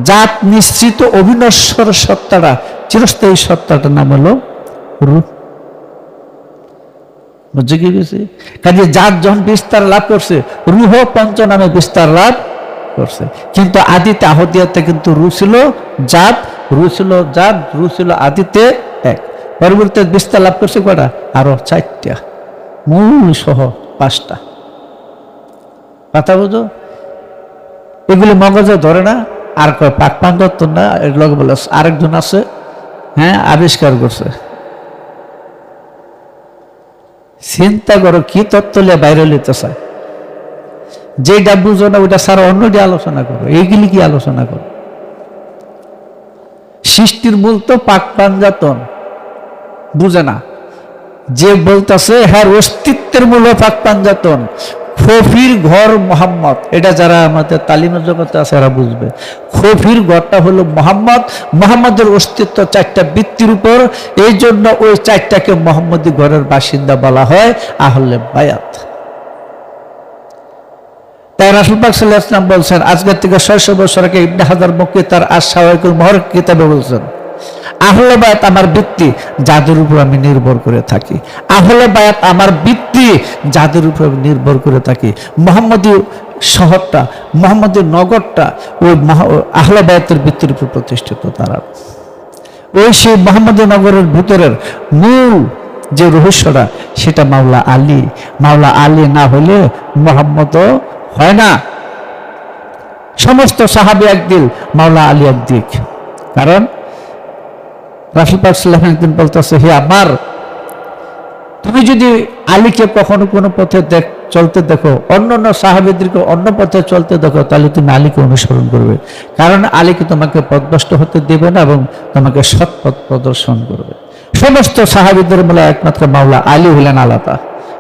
জাত নিশ্চিত অবিনশ্বর সত্তাটা, চিরস্থায়ী সত্তাটার নাম হলো রূহ। বুঝে কি গেছে? কাজে জাত যখন বিস্তার লাভ করছে, রূহ পঞ্চ নামে বিস্তার লাভ করছে। কিন্তু আদিতে আহদিয়াতে কিন্তু রূহ ছিল জাত, রূহ ছিল জাত, রূহ ছিল আদিতে এক। পরবর্তীতে বিস্তার লাভ করছে কটা? আরো 4টা, মূল সহ 5টা। কথা বুঝো? এগুলি মগজে ধরে না। আর কয় পাক পাঞ্জাতন না, এগুলো বলে আরেকজন আছে, হ্যাঁ, আবিষ্কার করছে। চিন্তা করো কি তত্ত্ব নিয়ে বাইরে লিতে চায়। যেটা বুঝো না ওইটা সারা অন্যটি আলোচনা করো, এইগুলি কি আলোচনা করো? সৃষ্টির মূল তো পাক পাঞ্জাতন, বুঝে না। যে বলতেছে হ্যাঁ অস্তিত্বের মূল পাক পাঞ্জাতন, খফির ঘর মোহাম্মদ, এটা যারা আমাদের তালিমের জগতে আছে এরা বুঝবে। খফির ঘরটা হলো মোহাম্মদ, মোহাম্মদের অস্তিত্ব 4টা বৃত্তির উপর, এই জন্য ওই 4টাকে মোহাম্মদী ঘরের বাসিন্দা বলা হয় আহলে বায়াত। তাই রাসূল পাক সাল্লাল্লাহু আলাইহি ওয়াসাল্লাম বলছেন, আজকের থেকে 600 বছর আগে ইবনে হাজার মক্কি তার আশ-শাওয়াহিকুল মুহাররাক কিতাবে বলছেন, আহলে বায়াত আমার বৃত্তি, যাদের উপর আমি নির্ভর করে থাকি। আহলে বায়াত আমার বৃত্তি, যাদের উপর আমি নির্ভর করে থাকি। মুহাম্মদী শহরটা, মুহাম্মদী নগরটা ওই আহলে বায়াতের বৃত্তির উপর প্রতিষ্ঠিত। তারা ওই সেই মুহাম্মদী নগরের ভিতরের মূল যে রহস্যটা, সেটা মাওলা আলী। মাওলা আলী না হলে মুহাম্মদও হয় না। সমস্ত সাহাবী একদিক, মাওলা আলী একদিক। কারণ রাসূল পাক সাল্লাল্লাহু আলাইহি ওয়াসাল্লাম একদিন বলতেছে, হে আমার, তুমি যদি আলীকে কখনো কোনো পথে চলতে দেখো, অন্য সাহাবীদেরকে অন্য পথে চলতে দেখো, তাহলে তুমি আলীকে অনুসরণ করবে। কারণ আলীকে তোমাকে পথভ্রষ্ট হতে দেবে না এবং তোমাকে সৎ পথ প্রদর্শন করবে। সমস্ত সাহাবীদের মূলে একমাত্র মাওলা আলী হলেন আলাদা।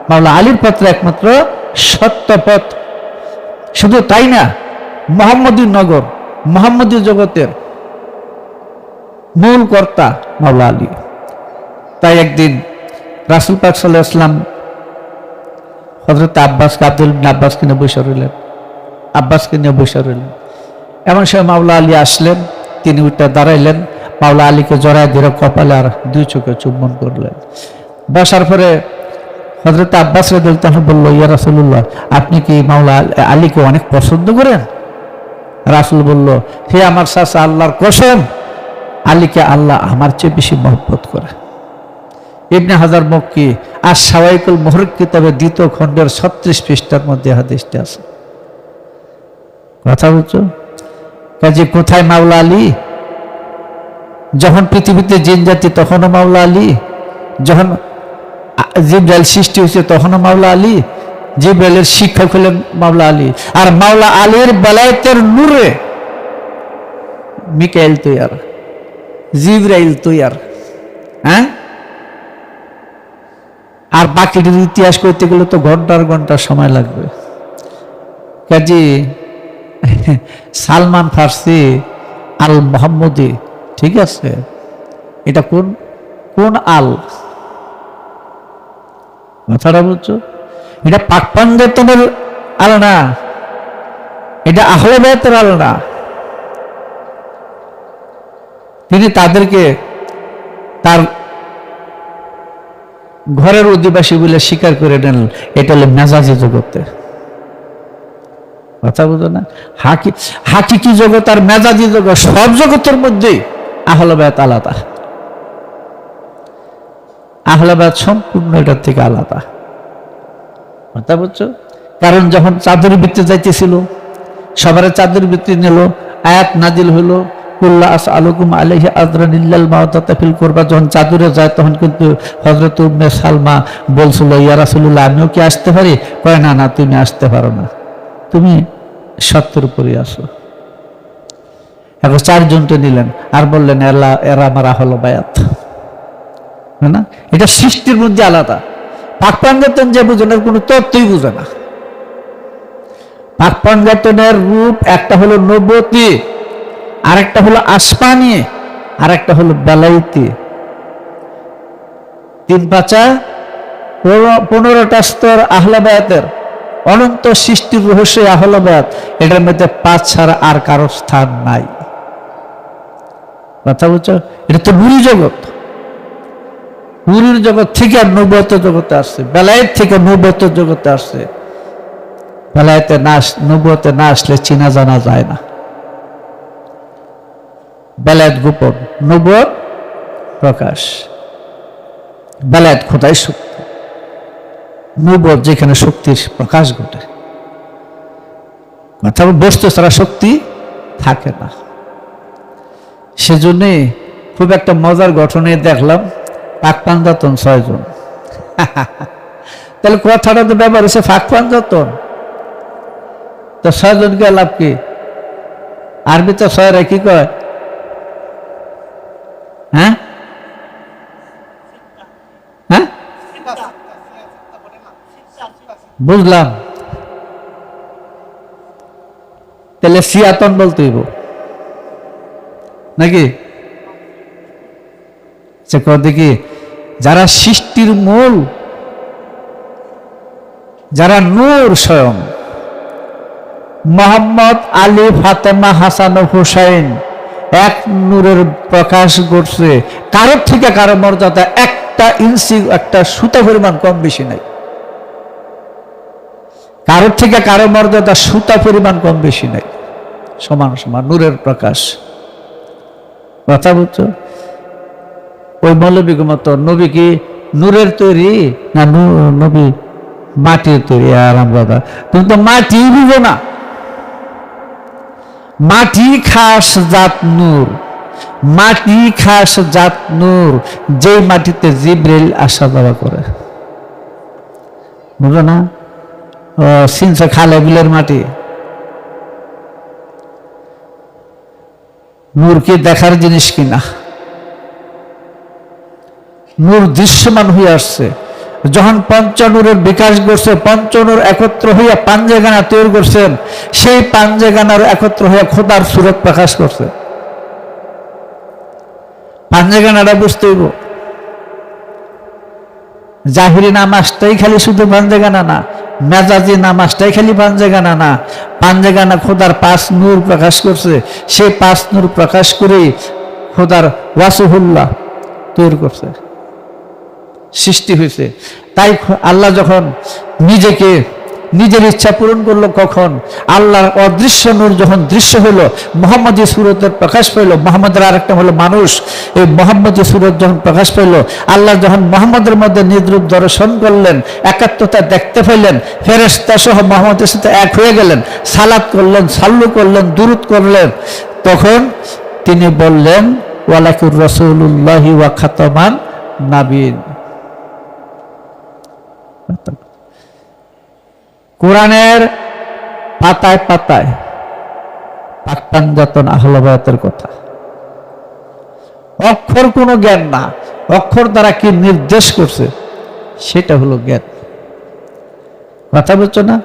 মাওলা আলীর পথে একমাত্র সত্য পথ। শুধু তাই না, মুহাম্মদী নগর, মুহাম্মদী জগতের মূল কর্তা মাওলা আলী। তাই একদিন রাসূল পাক সাল্লাল্লাহু আলাইহি ওয়াসাল্লাম হযরত আব্দুল ইবনে আব্বাসকে নিয়ে বসে রইলেন। এমন সময় মাওলা আলী আসলেন, তিনি উঠে দাঁড়াইলেন, মাওলা আলীকে জড়ায় ধরে কপালে আর 2 চোখে চুম্বন করলেন। বসার পরে হযরত আব্বাস রাদিয়াল্লাহু তাআলা বলল, ইয়া রাসূলুল্লাহ, আপনি কি মাওলা আলীকে অনেক পছন্দ করেন? রাসূল বলল, হে আমার চাচা, আল্লাহর কসম, আলীকে আল্লাহ আমার চেয়ে বেশি মহব্বত করে। ইবনে হাজার মক্কি আশ-শাওয়াহিকুল মুহাররাক কিতাবে 2য় খণ্ডের 36 পৃষ্ঠার মধ্যে হাদিসটি আছে। কথা বলছো? কাজে কোথায় মাওলা আলী? যখন পৃথিবীতে জিন জাতি তখনও মাওলা আলী, যখন জিবরাইল সৃষ্টি হয়েছে তখনও মাওলা আলী, জিবরাইলের শিক্ষক হলেন মাওলা আলী। আর মাওলা আলীর বেলায়েতের নূরে মিকাইল তৈয়ার, জিবরাইল তৈয়ার, হ্যাঁ। আর বাকিটির ইতিহাস করতে গেলে তো ঘন্টার ঘন্টা সময় লাগবে। কাজী সালমান ফার্সি আল মোহাম্মদী, ঠিক আছে, এটা কোন আল? কথাটা বলছো? এটা পাক পাঞ্জাতনের আল না, এটা আহলে বায়াতের আল না। তিনি তাদেরকে তার ঘরের অধিবাসী বলে স্বীকার করে নেন। এটা হলো মেজাজি জগতে। কথা বুঝো না? হাকিকি জগৎ আর মেজাজি জগৎ, সব জগতের মধ্যেই আহলে বায়াত আলাদা। আহলে বায়াত সম্পূর্ণ এটার থেকে আলাদা। কথা বুঝছো? কারণ যখন চাদর বৃত্তি যাইতেছিল, সবার চাদর বৃত্তি নিল, আয়াত নাজিল হইল, কুল্লা আসআলুকুম আলাইহি আজরান ইল্লাল মাওয়াদাতা ফিল কুরবা। যখন চাদরে যায় তখন কিন্তু হযরত উম্মে সালমা বলছিল, ইয়া রাসূলুল্লাহ, আমিও কি আসতে পারি? কয় না, না, তুমি আসতে পারো না, তুমি সত্যের উপরই আসো। এখন 4 জনকে নিলেন আর বললেন, এরা আমার আহলে বায়াত, না? এটা সৃষ্টির মধ্যে আলাদা। পাক পাঞ্জাতন যে বুঝেন কোনো তত্ত্বই বুঝে না। পাক পাঞ্জাতনের রূপ একটা হলো নবুয়তি, আরেকটা হলো আসমানি, আরেকটা হলো বেলায়েতি। 3 পাঁচা 15টা স্তর আহলে বায়াতের, অনন্ত সৃষ্টির রহস্য আহলে বায়াত, এটার মধ্যে 5 ছাড়া আর কারো স্থান নাই। কথা বুঝছো? এটা তো নূরি জগৎ, নূরের জগৎ থেকে আর নবুয়তের জগতে আসছে, বেলায়েত থেকে নবুয়তের জগতে আসছে। বেলায়েতে না, নবুয়তে না আসলে চিনা জানা যায় না। বেলায়েত গোপন, নবুয়ত প্রকাশ। বেলায়েত খোদাই শক্তি, নবুয়ত যেখানে শক্তির প্রকাশ ঘটে। কথা বস্তু ছাড়া শক্তি থাকে না। সেজন্যে খুব একটা মজার ঘটনা দেখলাম, পাক পাঞ্জাতন 6 জন। তাহলে কথাটা তো ব্যাপার হচ্ছে ফাঁক পাঞ্জাতন, তো 6 জনকে লাভ কি? আরবি তো 6 রে কি কয়? হ্যাঁ হ্যাঁ, বুঝলাম। তাহলে সিয়াতন বলতে হইব নাকি? দেখি, যারা সৃষ্টির মূল, যারা নূর স্বয়ং, মোহাম্মদ, আলী, ফাতেমা, হাসান ও হুসাইন, এক নূরের প্রকাশ ঘটছে। কারোর থেকে কারো মর্যাদা একটা ইঞ্চি, একটা সুতা পরিমাণ কম বেশি নাই। কারোর থেকে কারো মর্যাদা সুতা পরিমাণ কম বেশি নাই, সমান সমান নূরের প্রকাশ। কথা বুঝছো? ওই মৌলবীর মতো নবী কি নূরের তৈরি না নবী মাটির তৈরি? আরাম কথা, তুমি তো মাটি বুঝো না। মাটি খাস জাত নূর, মাটি খাস জাত নূর, যে মাটিতে জিবরিল আসা যাওয়া করে। বুঝো না? সিনসা খালে বিলের মাটি। নূর কি দেখার জিনিস কিনা? নূর দৃশ্যমান হয়ে আসছে। যখন পঞ্চনূরের বিকাশ করছে, পঞ্চনূর একত্র হইয়া পাঞ্জেগানা তৈরি করছেন, সেই পাঞ্জেগানার একত্র হইয়া খোদার সুরত প্রকাশ করছে। পাঞ্জেগানাটা বুঝতে হইব। জাহিরি নামাজটাই খালি শুধু পাঞ্জেগানা না, মেজাজি নামাজটাই খালি পাঞ্জেগানা না। পাঞ্জেগানা খোদার 5 নূর প্রকাশ করছে, সেই 5 নূর প্রকাশ করেই খোদার ওয়াসুহুল্লাহ তৈরি করছে, সৃষ্টি হয়েছে। তাই আল্লাহ যখন নিজেকে, নিজের ইচ্ছা পূরণ করলো, কখন আল্লাহর অদৃশ্য নূর যখন দৃশ্য হলো, মোহাম্মদী সুরতের প্রকাশ পাইল। মোহাম্মদের আরেকটা হলো মানুষ। এই মোহাম্মদী সুরত যখন প্রকাশ পাইল, আল্লাহ যখন মোহাম্মদের মধ্যে নিদ্রূপ দর্শন করলেন, একাত্মতা দেখতে পাইলেন, ফেরেশতা সহ মোহাম্মদের সাথে এক হয়ে গেলেন, সালাত করলেন, সাল্লু করলেন, দুরূদ করলেন, তখন তিনি বললেন ওয়ালাকুর রাসূলুল্লাহি ওয়া খাতামান নাবিয়্যিন। কোরআনের পাতায় পাতায় পাক পাঞ্জাতন আহলে বায়াতের কথা। অক্ষর কোনো জ্ঞান না, অক্ষর দ্বারা কি নির্দেশ করছে সেটা হলো জ্ঞান। কথা বলছো না?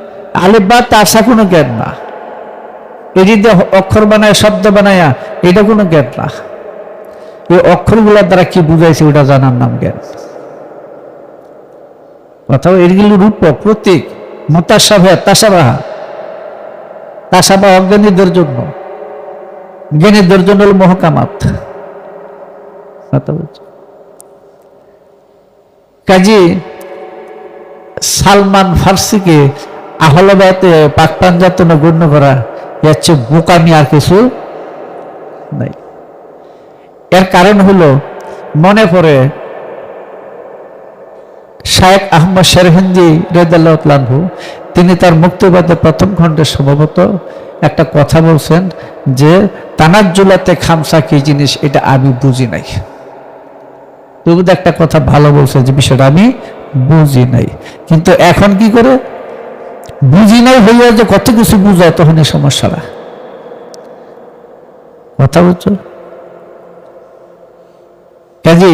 আলিফ বা তাসা কোনো জ্ঞান না, এটি দিয়ে অক্ষর বানায়, শব্দ বানায়া, এটা কোনো জ্ঞান না। এই অক্ষরগুলোর দ্বারা কি বুঝাইছে ওটা জানার নাম জ্ঞান। কথা, এগুলো রূপক, প্রতীক, মুতাশাবিহ, তাশাবাহা। তাশাবাহ অজ্ঞানীদের জন্য, জ্ঞানীদের জন্য হল মহকামাত। কাজী সালমান ফার্সিকে আহলে বায়াতে পাক পাঞ্জাতনে গণ্য করা এর চেয়ে বোকামি আর কিছু নাই। এর কারণ হলো, মনে পড়ে শায়েখ আহমদ শেরহিন্দি রাদিয়াল্লাহু তাআলা আনহু, তিনি তার মুক্তিবাদের প্রথম খণ্ডে সম্ভবত একটা কথা বলছেন যে তানাজ্জুলাতে খামসা কি জিনিস এটা আমি বুঝি নাই। তবু একটা কথা ভালো বলছে যে বিষয়টা আমি বুঝি নাই, কিন্তু এখন কি করে বুঝি নাই হইয়া যে কত কিছু বুঝায়, তখন এই সমস্যাটা। কথা বলছো? কাজে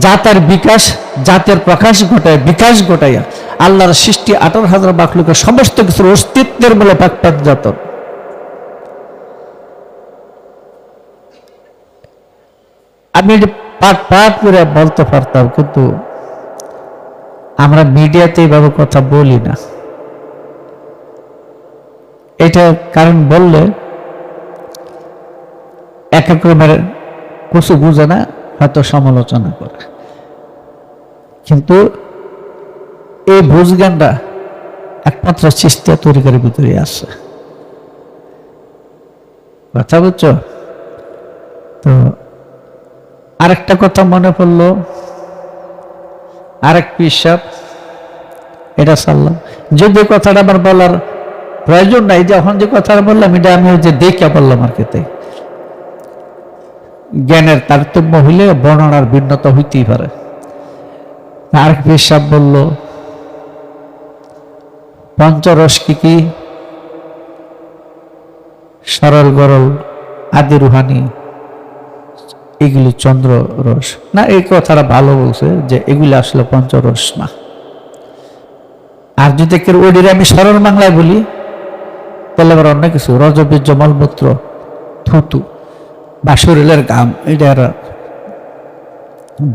জাতের বিকাশ, জাতের প্রকাশ ঘটায়, বিকাশ ঘটাইয়া আল্লাহর সৃষ্টি 18,000 মাখলুকের সমস্ত কিছুর অস্তিত্বের বলে পাক পাঞ্জাতন। আমি পাট পাট করে বলতে পারতাম, কিন্তু আমরা মিডিয়াতে এইভাবে কথা বলি না। এটা কারণ বললে এক এক রকমের কিছু বুঝে না, হয়তো সমালোচনা করে, কিন্তু এই বুঝ জ্ঞানটা একমাত্র চিস্তিয়া তরিকার ভিতরে আছে। কথা বুঝছো? তো আরেকটা কথা মনে পড়লো, আরেক পিসাব, এটা সারলাম। যদি কথাটা আমার বলার প্রয়োজন নাই, যখন যে কথাটা বললাম এটা আমি যে দেখে বললাম আর কি। জ্ঞানের তারতম্য হইলে বর্ণনার ভিন্নতা হইতেই পারে। আরেক পিসাব বলল পঞ্চরস কি কি? সরল গরল আদি রুহানি, এগুলি চন্দ্র রস না। এই কথাটা ভালো বলছে যে এগুলি আসলে পঞ্চরস না। আর যদি কেউ ওডিরে আমি সরল বাংলায় বলি তাহলে আবার অন্য কিছু, রজবীর্য মলমূত্র থুতু বা শরীরের ঘাম, এটা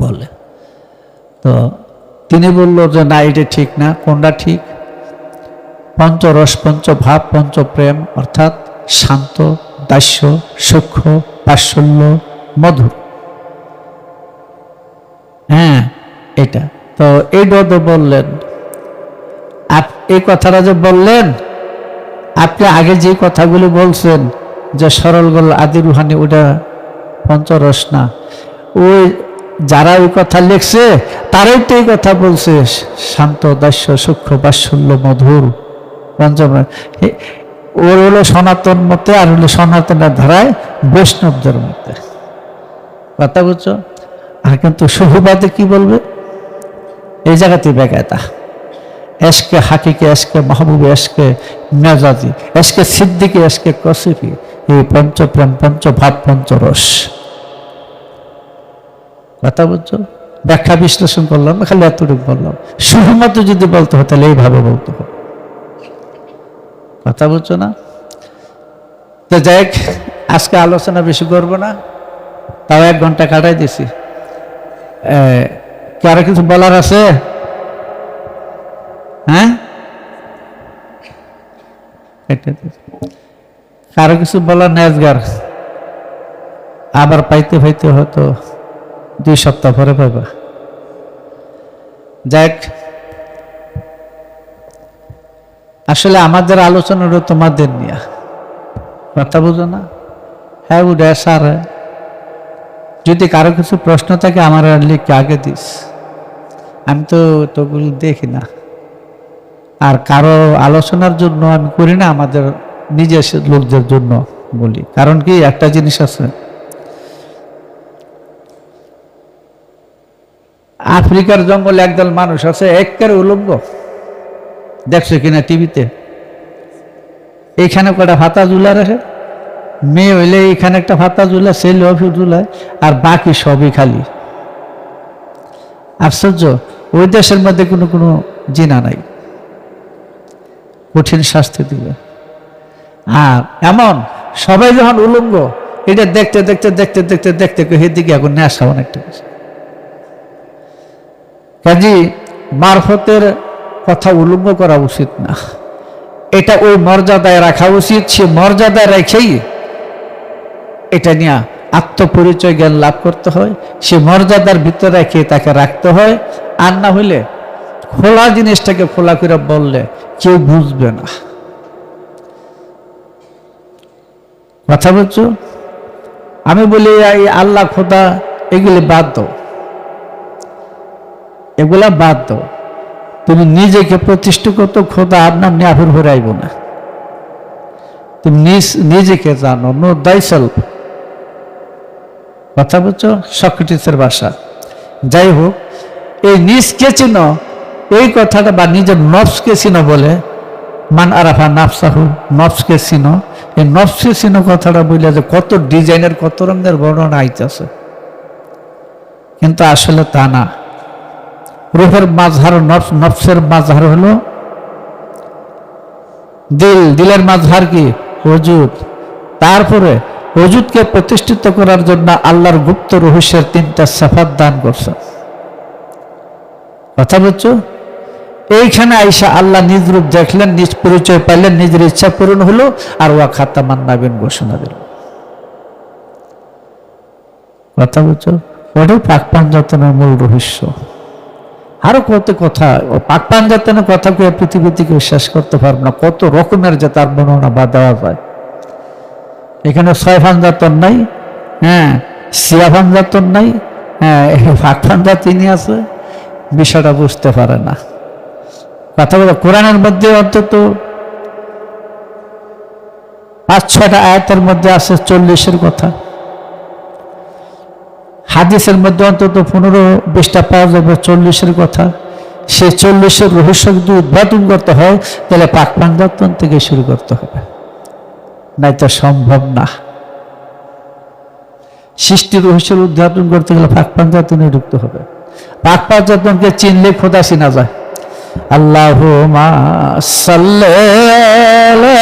বলে। তো তিনি বলল যে না, এটা ঠিক না। কোনটা ঠিক? পঞ্চরস, পঞ্চভাব, পঞ্চপ্রেম, অর্থাৎ শান্ত, দাস্য, সূক্ষ্ম, বাৎসল্য, মধুর। হ্যাঁ, এটা তো এইটা তো বললেন। এই কথাটা যে বললেন, আপনি আগে যে কথাগুলি বলছেন যে সরল গরল আদি রুহানি, ওটা পঞ্চরস না। ওই যারা ওই কথা লিখছে তারাই তো এই কথা বলছে, শান্ত, দাস্য, সূক্ষ্ম, বাৎসল্য, মধুর, পঞ্চম। ওর হলো সনাতন মতে, আর হলো সনাতনের ধারায় বৈষ্ণবদের মতে। কথা বুঝছো? আর কিন্তু সুফিবাদে কি বলবে? এই জায়গাতে বেকায়দা। এসকে হাকিকে, এসকে মাহবুবে, এসকে মেজাজি, এসকে সিদ্দিকে, এসকে কসিফি, এই পঞ্চপ্রেম, পঞ্চভাব, পঞ্চরস। কথা বুঝছো? ব্যাখ্যা বিশ্লেষণ করলাম, খালি এতটুকু বললাম। শুধুমাত্র যদি বলতে হয় তাহলে এইভাবে বলতে হবে। কথা বুঝছো না? তো যাই, আজকে আলোচনা বেশি করবো না, তাও 1 ঘন্টা কাটাই দিছি। কারো কিছু বলার আছে? হ্যাঁ, কারো কিছু বলার নেজগার? আবার পাইতে পাইতে হয়তো 2 সপ্তাহ পরে পাইবা। যাক, আসলে আমাদের আলোচনাটা তোমাদের নিয়ে, কথা বুঝো না? হ্যাঁ, উঠে স্যার, যদি কারো কিছু প্রশ্ন থাকে আমার লিখে আগে দিস, আমি তো তোগুলো দেখি না। আর কারো আলোচনার জন্য আমি করি না, আমাদের নিজের লোকদের জন্য বলি। কারণ কি, একটা জিনিস আছে, আফ্রিকার জঙ্গলে একদল মানুষ আছে একেবারে উলঙ্গ, দেখছো কিনা টিভিতে? এইখানে কটা ভাতা ঝুলা রাখে, মেয়ে হইলে এইখানে একটা ভাতা ঝুলা, ছেলে অফিস ঝুলায়, আর বাকি সবই খালি। আশ্চর্য, ওই দেশের মধ্যে কোনো কোনো জিনা নাই, কঠিন শাস্তি দিবে। আর এমন সবাই যখন উলঙ্গ, এটা দেখতে দেখতে দেখতে দেখতে দেখতে সেদিকে এখন নেশা অনেকটা। কাজী মারফতের কথা উলঙ্গ করা উচিত না, এটা ওই মর্যাদায় রাখা উচিত। সে মর্যাদায় রেখেই এটা নিয়ে আত্মপরিচয় জ্ঞান লাভ করতে হয়, সে মর্যাদার ভিতরে রেখে তাকে রাখতে হয়। আর না হইলে খোলা জিনিসটাকে খোলা করে বললে কেউ বুঝবে না। কথা বলছো? আমি বলি এই আল্লাহ, খোদা, এগুলি বাদ দাও, এগুলা বাদ দাও। তুমি নিজেকে প্রতিষ্ঠিত করতো, খোদা আপনার নিয়াফুর হয়ে আইব না। তুমি নিজেকে জানো, নো দাইসেলফ। কথা বলছো? সক্রেটিসের ভাষা। যাই হোক, এই নিজকে চিনো, এই কথাটা, বা নিজের নফসকে চিনো বলে, মান আরাফা নাফসাহু, নফসকে চিনো। এই নফসকে চিনো কথাটা বললে যে কত ডিজাইনের, কত রঙের বর্ণনা আইতেছে, কিন্তু আসলে তা না। রূহের মাঝহার নফস, নফসের মাঝহার হলো দিল, দিলের মাঝহার কি? ওজুদ। তারপরে ওজুদকে প্রতিষ্ঠিত করার জন্য আল্লাহর গুপ্ত রহস্যের 3টা সিফাত দান করছে। কথা বলছো? এইখানে আইসা আল্লাহ নিজ রূপ দেখলেন, নিজ পরিচয় পাইলেন, নিজের ইচ্ছা পূরণ হলো, আর ওয়া খাতামান নাবিয়িন ঘোষণা দিল। কথা বলছো, ওটাই পাক পাঞ্জাতনের মূল রহস্য। আরো কত কথা, পাক পাঞ্জাতনের কথা কেউ পৃথিবী থেকে বিশ্বাস করতে পারবে না, কত রকমের যে তার বর্ণনা বা দেওয়া যায়। এখানে 6 পাঞ্জাতন নাই, হ্যাঁ, সিয়া পাঞ্জাতন নাই, হ্যাঁ, পাক পাঞ্জাতনই আছে, বিষয়টা বুঝতে পারে না। কথা বলো, কোরআনের মধ্যে অন্তত 5-6টা আয়াতের মধ্যে আছে 40-এর কথা, হাদিসের মধ্যে অন্তত 15-20টা পাওয়া যাবে 40-এর কথা। সে 40-এর রহস্য যদি উদ্ঘাটন করতে হয় তাহলে পাক পাঞ্জাতন থেকে শুরু করতে হবে, নাই তো সম্ভব না। সৃষ্টির রহস্যের উদ্ঘাটন করতে গেলে পাক পাঞ্জাতনে ঢুকতে হবে। পাক পাঞ্জাতনকে চিনলে খোদা চিনা যায়। আল্লাহুম্মা সাল্লি আলা